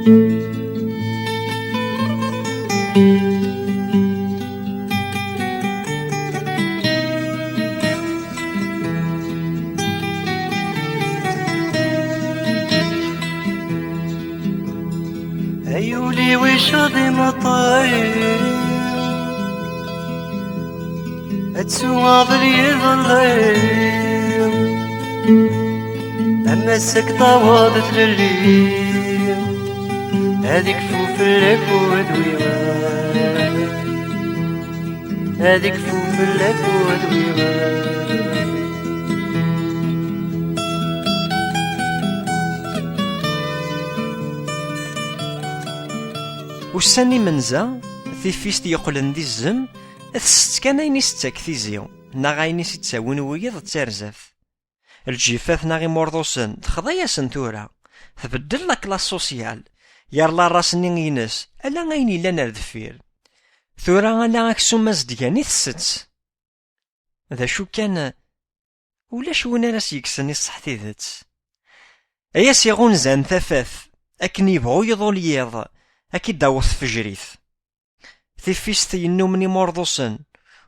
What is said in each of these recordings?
عيوني وشاضي مطاير اتسوى ظلي ظليل اما السكتة واضت للليل هذيك فوف العبود ويغال هذيك فوف العبود ويغال وساني منزا ثيفيست يقولن دي الزم ثست كان اين ستاك ثيزيو ناغ اين ستاوين ويض تارزف الجيفات ناغي مرضوسن تخضياسن ثورا تبدل لك لا سوسيال يرلا راسني ينس الا غايني لا نردفير ثورا الا اكسو مازدياني ثست ذا شو كان ولاش وين راس يكسني الصح تيذت ايا سيغونزان ثفاف اكن يبغو يضول يض أكيد داوث فجريث ثيفيست ينومني مرضوسن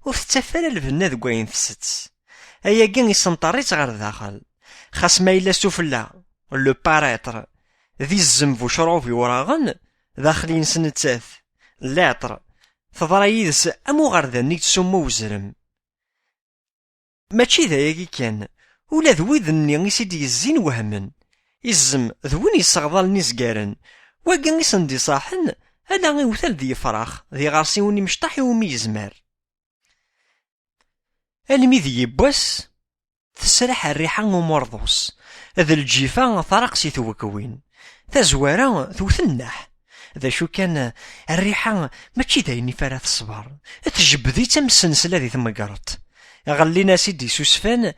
وتتفال البنا ذو وين تست أيا كان يسنطريت غير داخل خاص ما إلا سفلا لو باريتر ذي الزنب وشروفي وراغن داخلين سنتاث لاطر تضرا يدس أمو غرداني تسمو وزرم ماشي ذايا كان ولا ذويذني يسيدي يزين وهمن يزم ذوين يصغضال نيزقارن واقا يسندي صاحن الا غيوثال ذي فراخ ذي غارسيوني مشطاح يومي يزمر المي ذي يبواس تسرح الريحة ومرضوس ذا الجيفة ثرقسي توكوين تزوارا ثوثنح ذا شو كان الريحة ماشي دايني فرات الصبر تجبدي تمسنسلة ذي ثم قرط غلينا سيدي سوسفان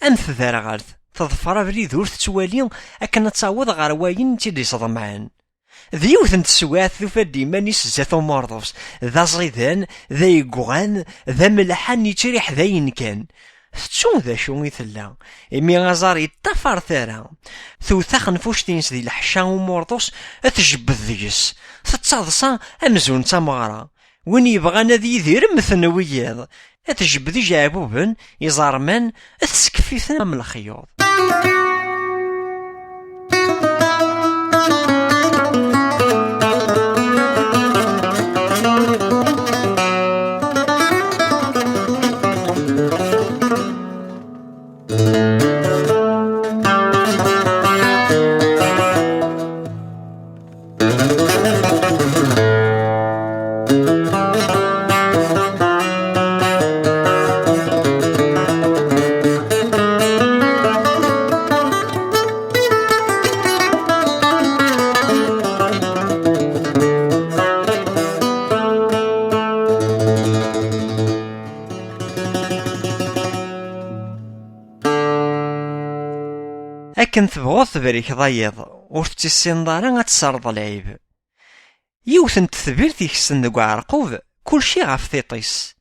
أنث ذا غارث تظفر بريد ور تتوالي أكن تصاوض غير واين تيدي صدمعان ذيوث نتسوات ثوفا ديمانيس زاتو مرضوس ذا صيدان ذا يقوغان ذا ملحان يتريح ذاين كان تشون ذا شو يثلا إمي غازار يطفر ثارا ثوثا خنفوشتينس ذي الحشا ومرضوس تجبد ذيس تتصادصا أمزون تمغرا وين يبغانا ذي يدير مثنوياض تجبد جابوبن يزارمان تسكفيثنا من الخيوط أكن تبغوث تبريك ضيض ورتسين دارا غتسرد العيب يوثن تثبير تيكسن دقو عرقوب كلشي غاف ثيطيس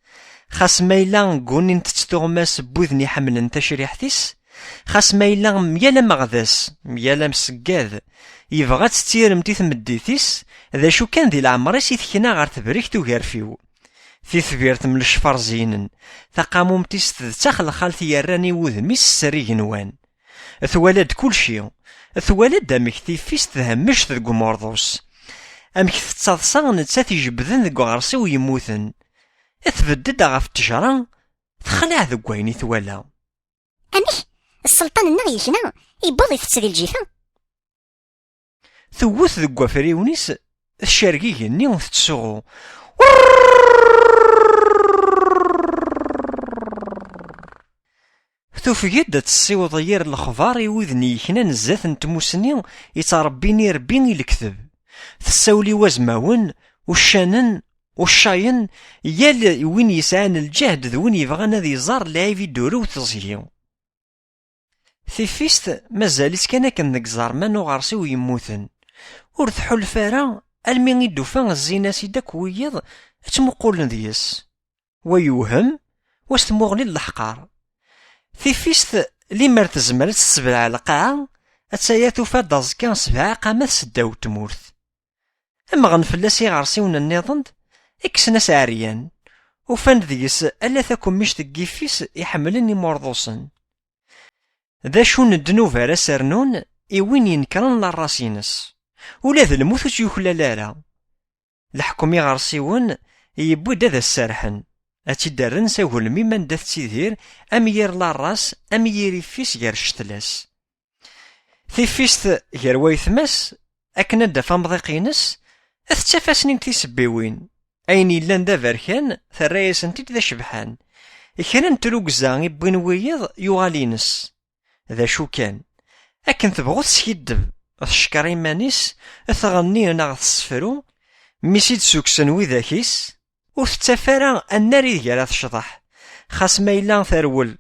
خاص ما إلا نقول نتستغماس بوذني حملن تشريحتيس خاص ما إلا ميالا مغذاس ميالا مسقاذ يبغى تستيرم تيثمديتيس ذا شو كان ذي العمريس يثكنا غار تبريك توغار فيو في ثبيرت من الشفر زينن تقاموم تيستذتخل خالتي يراني وذميس سري جنوان ثوالد كلشي ثوالد امك تيفيس تهمش ذو مرضوس امك تتصاصا نتسات يجبدن ذو غرسي ويموتن اثبدد غاف التجرة تخلع ذو وين ثوالا امك السلطان النغي يجنا يبوض يفتسدي الجيفة ثوث ذو فريونيس الشارقي ني تتسوغو ثوفيد تسيوض يير الخضار يوذني كنا نزات نتموسني يتربيني ربي الكذب تساولي وزماون والشانن والشاين يال وين يسعان الجهد ذوين يبغانا ذي زار لايف يدورو وتزهيو ثيفيست مازالت كان كنك زارمان وغارسي ويموتن ورثحو الفارا المي يدوفا الزينة سيداك ويض تمقولن ديس ويوهم واستمغلي الحقار ثيفيست لي مرتزمر تسبع القاعة أتسايا توفا دازكا سبع قامات سداو تمورث أما غنفلاس يغرسيون النظند إكسناس عريان وفان ديس ألا تاكم مش تقيفيس يحملن يمرضوسن ذا شون الدنوب على سرنون إوين ينكرن للراسينس ولا ذا الموت يخلال الحكم يغرسيون يبود هذا السرحن أتدرن ساول ممن دث تيدير أمير للراس أمير فيس غير شتلاس تيفيست غير ويثمس أكنا دفا مضيقينس أثتفاسنين تيسبيوين أين يلان دا بركان ثرايسنتي ذا شبحان إكران تلوكزا يبين ويض يغالينس ذا شو كان أكن تبغو تسيدب أثشكر مانيس أثغني ناغ تصفرو ميسيد سوكسن وذاكيس وثتفارا الناري ديالا تشطح خاص ما إلا ثرول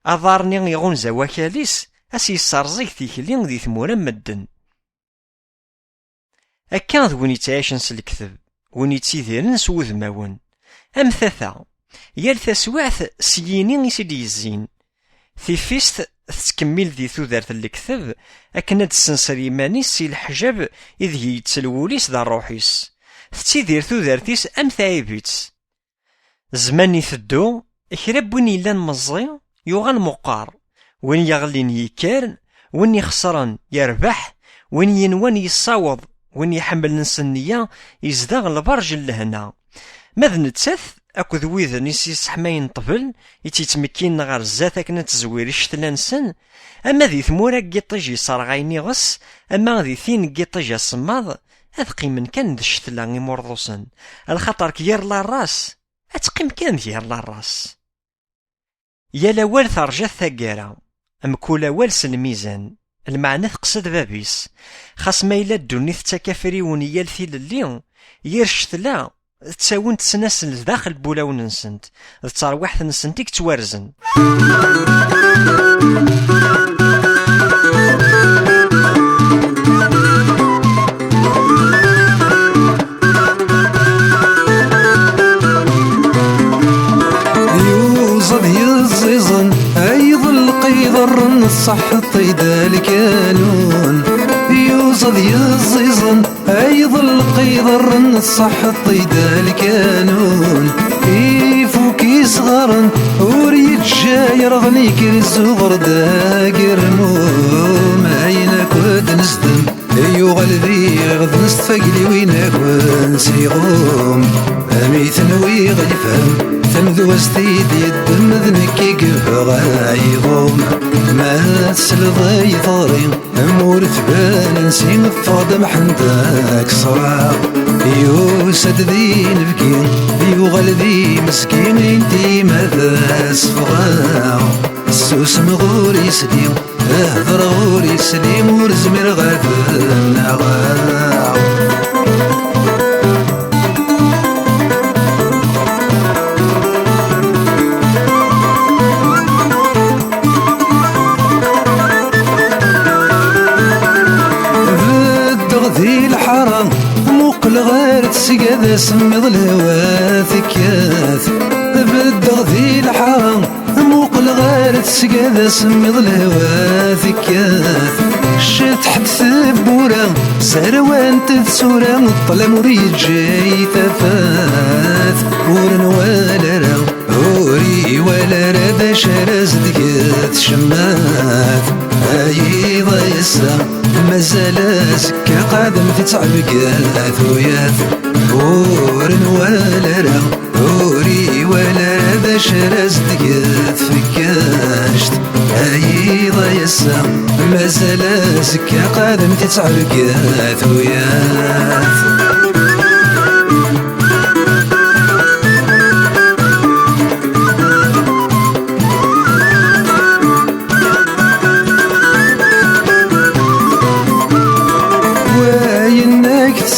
أضارني يغونزا وكاليس أسي السارزيك تيكلين دي ثمورا مدن أكان ذ وين يتعيشن سالكذب وين يتيذيرن سوذ ماون أمثاثا يال تسواعث سييني يسيدي يزين تيفيست تكمل ذي ثوذارت الكذب أكنا تسنسر يمانيس سي الحجاب إذ هي يتسلوليس ذا روحيس تتيذير ثوذارتيس أم ثايبيتس زمان يثدو إكراب وين يلان مزي يوغان مقار وين يغلين يكارن وين يخسرن يربح وين ينوان يصاوض وين يحمل نسنية يزدغ البرج لهنا ماذ نتسث أكد ويذ نيسيس حماين طبل يتيتمكين غار الزات أكنا تزوير شتلانسن أما ذي ثمورا قيطجي صارغايني غس أما ذي ثين قيطجي الصماض أثقي من كان ذا الشتلا يمرضوسن الخطر كير لاراس أتقيم كان ديال لاراس يا لوال ثرجات ثقارة أم كل أول سلميزان المعنى تقصد بابيس خاص ما إلا الدنيا تكافري ونيال ثيل اللي يرشتلا تساون تسناسل داخل بولاون نسنت تروح نسنتيك توارزن يوزد يزيزن أيض القيضر نصح طيدا الكانون يوزد يزيزن أيض القيضر نصح طيدا الكانون يفوكي صغرن وريد جاير غنيك الزغر داقر نوم عينك ود نسدم ايو غلبي غد نستفقلي وينك ونسيغوم اميت نوي غيفهم ثمذو استيد يدم ذنكي قفغا يضوم ما تسلضي ضاري امور ثبان نسين فغد محندك صراع يو سد ذي نبكي يو غلبي مسكين انتي ماذا سفغا السوس مغوري سليم اهدر غوري سليم ورزمير غاث النغاع ذي الحرام موقل غير تسقى سميض الهوا ثكاث بدغ ذي الحرام موقل غير تسقى سميض الهوا ثكاث شتحت ثبورا سروان تثسورا الطلم وريد جاي ثفاث ورن ولا را وري ولا راد شرز دقات شماث ايضا يسا مازال زكا قادم تتعبقات وياث ورن ولا را وري ولا راد شرز دقات فكاشت ايضا يسا مازال زكا قادم تتعبقات وياث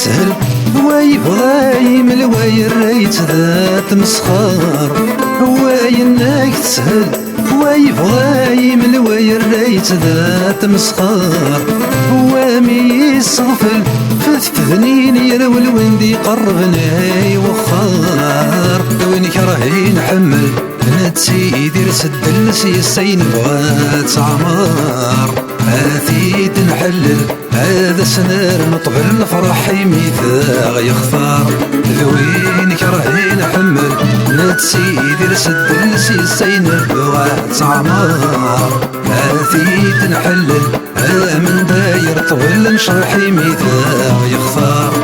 تسهل ويبغى يمل ويريت ذات مسخار وينك تسهل ويبغى يمل ويريت ذات مسخار ومي يصغفل فثنين يرول وندي قربني وخار وين كرهي نحمل نتسي يدير سد السي السين بغات عمار هاتي تنحلل هذا سنار نطبل الفرح يميثاغ يختار ذوين كرهين حمل نتسيدي رسد السيسين البغاء تعمار هاتي تنحلل من داير طول نشرح يميثاغ يختار